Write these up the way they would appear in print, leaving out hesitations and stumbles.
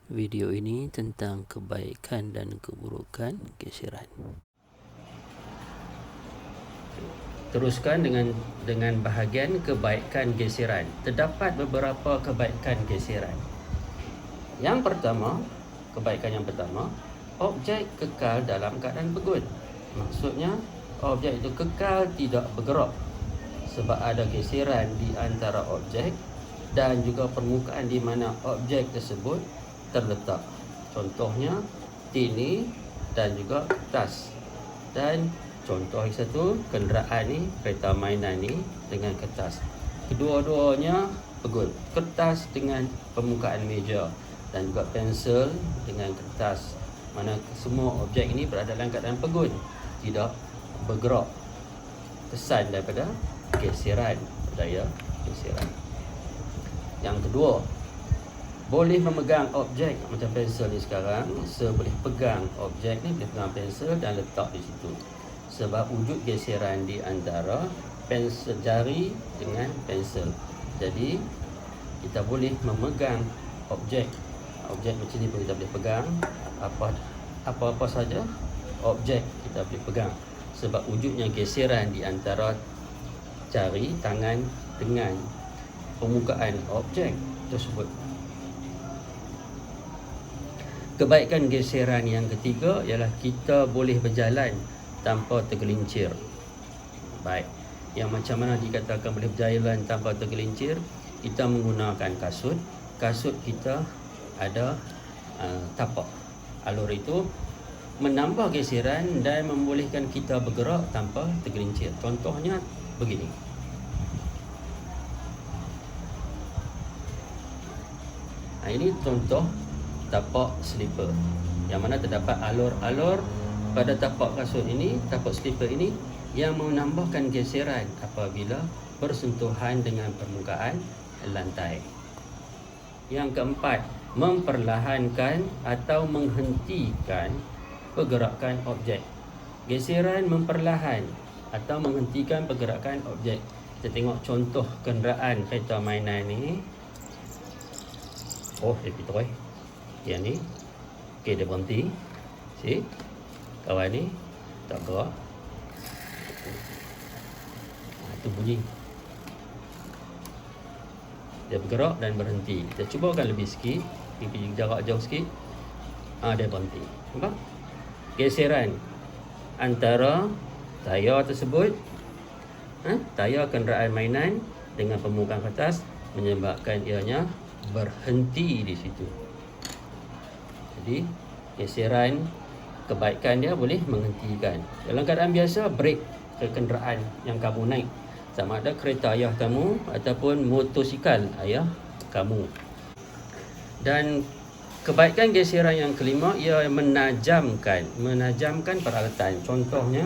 Video ini tentang kebaikan dan keburukan geseran. Teruskan dengan bahagian kebaikan geseran. Terdapat beberapa kebaikan geseran. Yang pertama, kebaikan yang pertama, objek kekal dalam keadaan pegun. Maksudnya, objek itu kekal tidak bergerak sebab ada geseran di antara objek dan juga permukaan di mana objek tersebut terletak. Contohnya tini dan juga kertas. Dan contoh satu, kenderaan ni, kereta mainan ni dengan kertas. Kedua-duanya pegun. Kertas dengan permukaan meja dan juga pensel dengan kertas. Mana semua objek ini berada dalam keadaan pegun, tidak bergerak. Kesan daripada geseran, daya geseran. Yang kedua, boleh memegang objek macam pensel ni sekarang. Saya boleh pegang objek ni, boleh pegang pensel dan letak di situ. Sebab wujud geseran di antara pensel jari dengan pensel. Jadi kita boleh memegang objek. Objek macam ni pun kita boleh pegang. Apa-apa saja objek kita boleh pegang. Sebab wujudnya geseran di antara jari tangan dengan permukaan objek tersebut. Kebaikan geseran yang ketiga ialah kita boleh berjalan tanpa tergelincir. Baik, yang macam mana dikatakan boleh berjalan tanpa tergelincir? Kita menggunakan kasut. Kasut kita ada tapak. Alur itu menambah geseran dan membolehkan kita bergerak tanpa tergelincir. Contohnya begini. Ini contoh tapak slipper yang mana terdapat alur-alur pada tapak kasut ini, tapak slipper ini yang menambahkan geseran apabila bersentuhan dengan permukaan lantai. Yang keempat, memperlahankan atau menghentikan pergerakan objek. Geseran memperlahan atau menghentikan pergerakan objek. Kita tengok contoh kenderaan kereta mainan ni. Oh, dia pitoi. Yang ni, okey, dia berhenti. Si kawan ni tak gerak. Itu bunyi. Dia bergerak dan berhenti. Kita cubakan lebih sikit, pergi jarak jauh sikit. Dia berhenti. Nampak? Geseran antara tayar tersebut, tayar kenderaan mainan dengan permukaan kertas menyebabkan ianya berhenti di situ. Jadi geseran kebaikan dia boleh menghentikan. Dalam keadaan biasa, brek ke kenderaan yang kamu naik, sama ada kereta ayah kamu ataupun motosikal ayah kamu. Dan kebaikan geseran yang kelima, ia menajamkan peralatan. Contohnya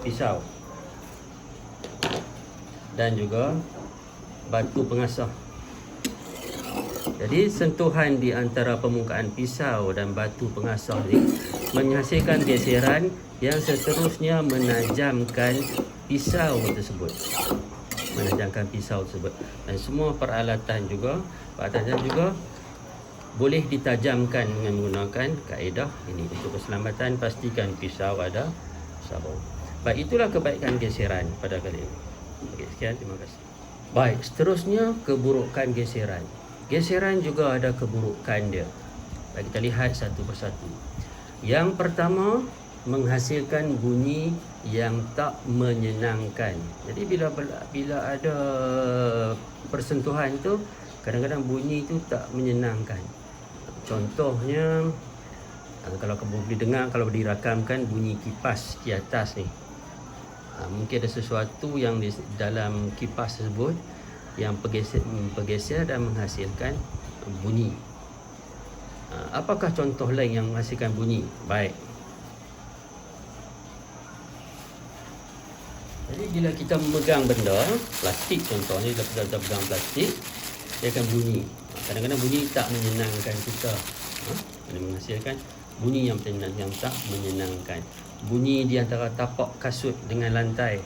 pisau dan juga batu pengasah. Jadi sentuhan di antara permukaan pisau dan batu pengasah ini menghasilkan geseran yang seterusnya menajamkan pisau tersebut. Dan semua peralatan juga boleh ditajamkan dengan menggunakan kaedah ini. Untuk keselamatan, pastikan pisau ada sabun. Baik, itulah kebaikan geseran pada kali ini. Okey, sekian, terima kasih. Baik, seterusnya keburukan geseran. Geseran juga ada keburukan dia. Kita lihat satu persatu. Yang pertama, menghasilkan bunyi yang tak menyenangkan. Jadi bila ada persentuhan tu, kadang-kadang bunyi itu tak menyenangkan. Contohnya, kalau kamu boleh dengar, kalau dirakamkan bunyi kipas di atas ni, mungkin ada sesuatu yang di dalam kipas tersebut yang bergeser dan menghasilkan bunyi. Apakah contoh lain yang menghasilkan bunyi? Baik. Jadi bila kita memegang benda, plastik contohnya, kita pegang plastik, dia akan bunyi. Kadang-kadang bunyi tak menyenangkan kita. Dia menghasilkan bunyi yang tak menyenangkan. Bunyi di antara tapak kasut dengan lantai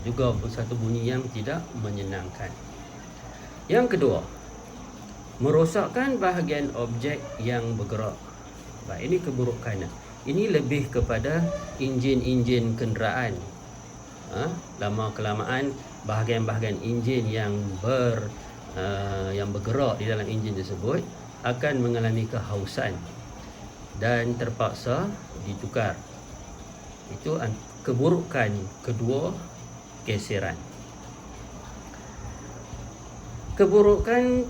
juga satu bunyi yang tidak menyenangkan. Yang kedua, merosakkan bahagian objek yang bergerak. Baik, ini keburukannya. Ini lebih kepada enjin-enjin kenderaan. Lama kelamaan bahagian-bahagian enjin yang bergerak di dalam enjin tersebut akan mengalami kehausan dan terpaksa ditukar. Itu keburukan kedua geseran. Keburukan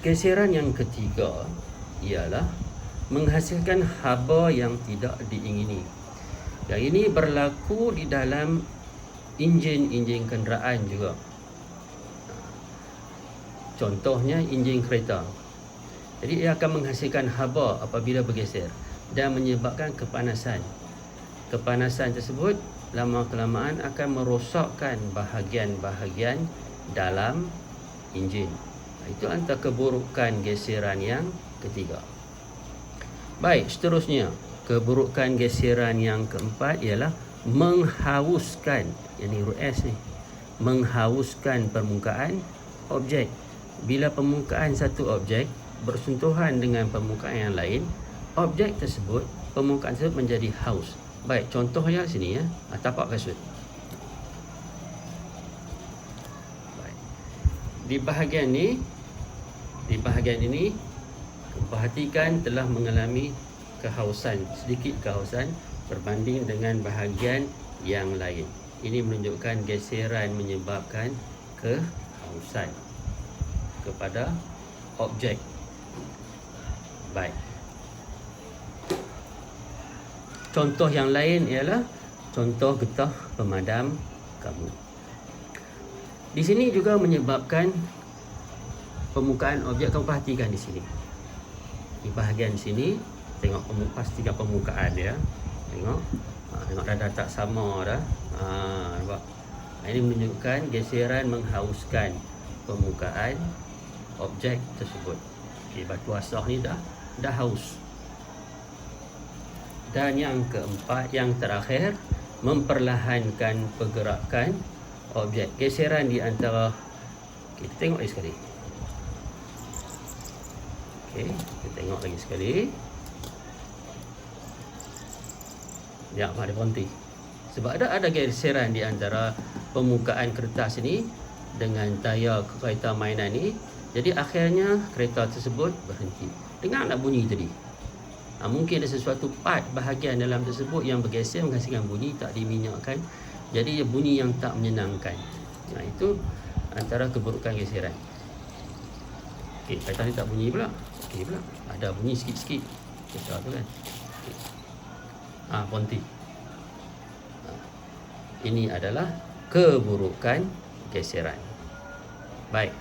geseran yang ketiga ialah menghasilkan haba yang tidak diingini. Yang ini berlaku di dalam enjin-enjin kenderaan juga. Contohnya enjin kereta. Jadi ia akan menghasilkan haba apabila bergeser dan menyebabkan kepanasan. Kepanasan tersebut lama kelamaan akan merosakkan bahagian-bahagian dalam enjin. Itu antara keburukan geseran yang ketiga. Baik, seterusnya keburukan geseran yang keempat ialah menghauskan. Yang ni huruf S ni. Menghauskan permukaan objek. Bila permukaan satu objek bersentuhan dengan permukaan yang lain, objek tersebut, permukaan tersebut menjadi haus. Baik, contohnya sini ya, tapak kasut. Baik. Di bahagian ini perhatikan telah mengalami kehausan, sedikit kehausan berbanding dengan bahagian yang lain. Ini menunjukkan geseran menyebabkan kehausan kepada objek. Baik. Contoh yang lain ialah contoh getah pemadam kabut. Di sini juga menyebabkan permukaan objek. Kamu perhatikan di sini. Di bahagian sini tengok pastikan permukaan dia. Tengok dah tak sama dah. Nampak. Ini menunjukkan geseran menghauskan permukaan objek tersebut. Okey, batu asah ni dah haus. Dan yang keempat, yang terakhir, memperlahankan pergerakan objek. Geseran di antara, kita tengok lagi sekali. Okey, kita tengok lagi sekali. Ya, ada berhenti. Sebab ada geseran di antara permukaan kertas ini dengan tayar kereta mainan ni. Jadi akhirnya kereta tersebut berhenti. Dengar tak bunyi tadi? Mungkin ada sesuatu part bahagian dalam tersebut yang bergeser menghasilkan bunyi tak diminyakkan. Jadi bunyi yang tak menyenangkan. Itu antara keburukan geseran. Okey, kereta ni tak bunyi pula. Okey pula. Ada bunyi sikit-sikit. Kereta tu kan. Berhenti. Ini adalah keburukan geseran. Baik.